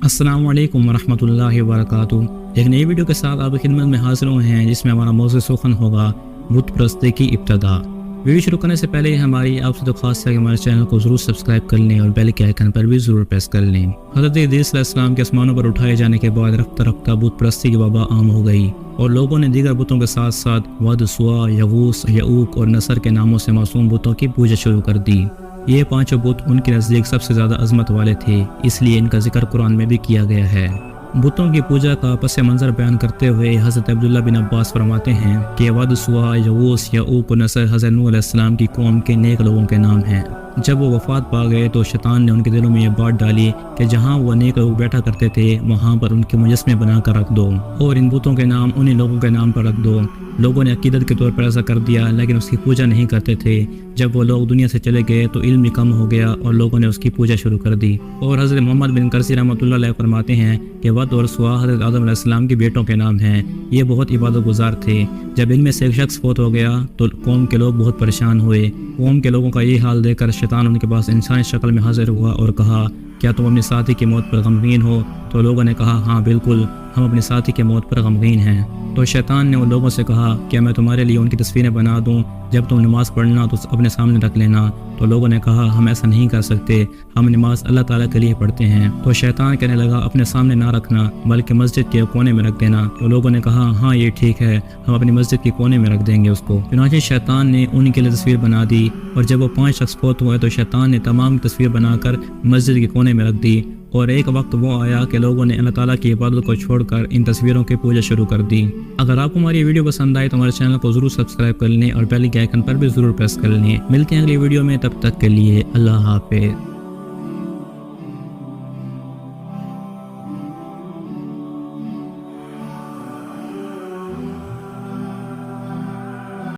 अस्सलाम वालेकुम वरहमतुल्लाहि वबरकातुहू। एक नई वीडियो के साथ आपकी खिदमत में हाजिर हुए हैं, जिसमें हमारा मौज़ू सुखन होगा बुत परस्ती की इब्तिदा। वीडियो शुरू करने से पहले हमारी आपसे दरख्वास्त है कि हमारे चैनल को ज़रूर सब्सक्राइब कर लें और बेल के आइकन पर भी ज़रूर प्रेस कर लें। हज़रत इदरीस अलैहिस्सलाम के आसमानों पर उठाए जाने के बाद रफ्ता रफ्ता बुत परस्ती की वबा आम हो गई और लोगों ने दीगर बुतों के साथ साथ वद, सुआ, यगूस, यऊक और नसर के नामों से मासूम बुतों की पूजा शुरू कर दी। ये पांचों बुत उनके नज़दीक सबसे ज़्यादा अजमत वाले थे, इसलिए इनका जिक्र कुरान में भी किया गया है। बुतों की पूजा का पस मंज़र बयान करते हुए हज़रत अब्दुल्ला बिन अब्बास फरमाते हैं कि वद, सुआ, यगूस, यऊक और नसर हज़रत नूह अलैहिस्सलाम की कौम के नेक लोगों के नाम हैं। जब वो वफ़ात पा गए तो शैतान ने उनके दिलों में ये बात डाली कि जहाँ वो नेक लोग बैठा करते थे वहाँ पर उनके मुजस्मे बना कर रख दो और इन बुतों के नाम उन्हीं लोगों के नाम पर रख दो। लोगों ने अकीदत के तौर पर ऐसा कर दिया, लेकिन उसकी पूजा नहीं करते थे। जब वो लोग दुनिया से चले गए तो इल्म कम हो गया और लोगों ने उसकी पूजा शुरू कर दी। और हज़रत मोहम्मद बिन करसी रहमतुल्लाह अलैह फरमाते हैं कि वद और सुआ हज़रत आदम अलैहिस्सलाम के बेटों के नाम हैं। ये बहुत इबादत गुजार थे। जब इनमें से एक शख्स फौत हो गया तो कौम के लोग बहुत परेशान हुए। कौम के लोगों का ये हाल देखकर शैतान उनके पास इंसानी शक्ल में हाजिर हुआ और कहा, क्या तुम अपने साथी की मौत पर गमगीन हो? तो लोगों ने कहा, हाँ बिल्कुल, हम अपने साथी की मौत पर गमगीन हैं। तो शैतान ने उन लोगों से कहा, क्या मैं तुम्हारे लिए उनकी तस्वीरें बना दूं? जब तुम नमाज़ पढ़ना तो अपने सामने रख लेना। तो लोगों ने कहा, हम ऐसा नहीं कर सकते, हम नमाज अल्लाह ताला के लिए पढ़ते हैं। तो शैतान कहने लगा, अपने सामने ना रखना बल्कि मस्जिद के कोने में रख देना। तो लोगों ने कहा, हाँ ये ठीक है, हम अपनी मस्जिद के कोने में रख देंगे उसको। चुनांचे शैतान ने उनके लिए तस्वीर बना दी और जब वो 5 शख्स फौत हुए तो शैतान ने तमाम तस्वीर बनाकर मस्जिद के कोने में रख दी। और एक वक्त वो आया कि लोगों ने अल्लाह ताला की इबादत को छोड़कर इन तस्वीरों की पूजा शुरू कर दी। अगर आपको हमारी वीडियो पसंद आए तो हमारे चैनल को जरूर सब्सक्राइब कर लें और बेल के आइकन पर भी जरूर प्रेस कर लें। मिलते हैं अगली वीडियो में, तब तक के लिए अल्लाह हाफिज़।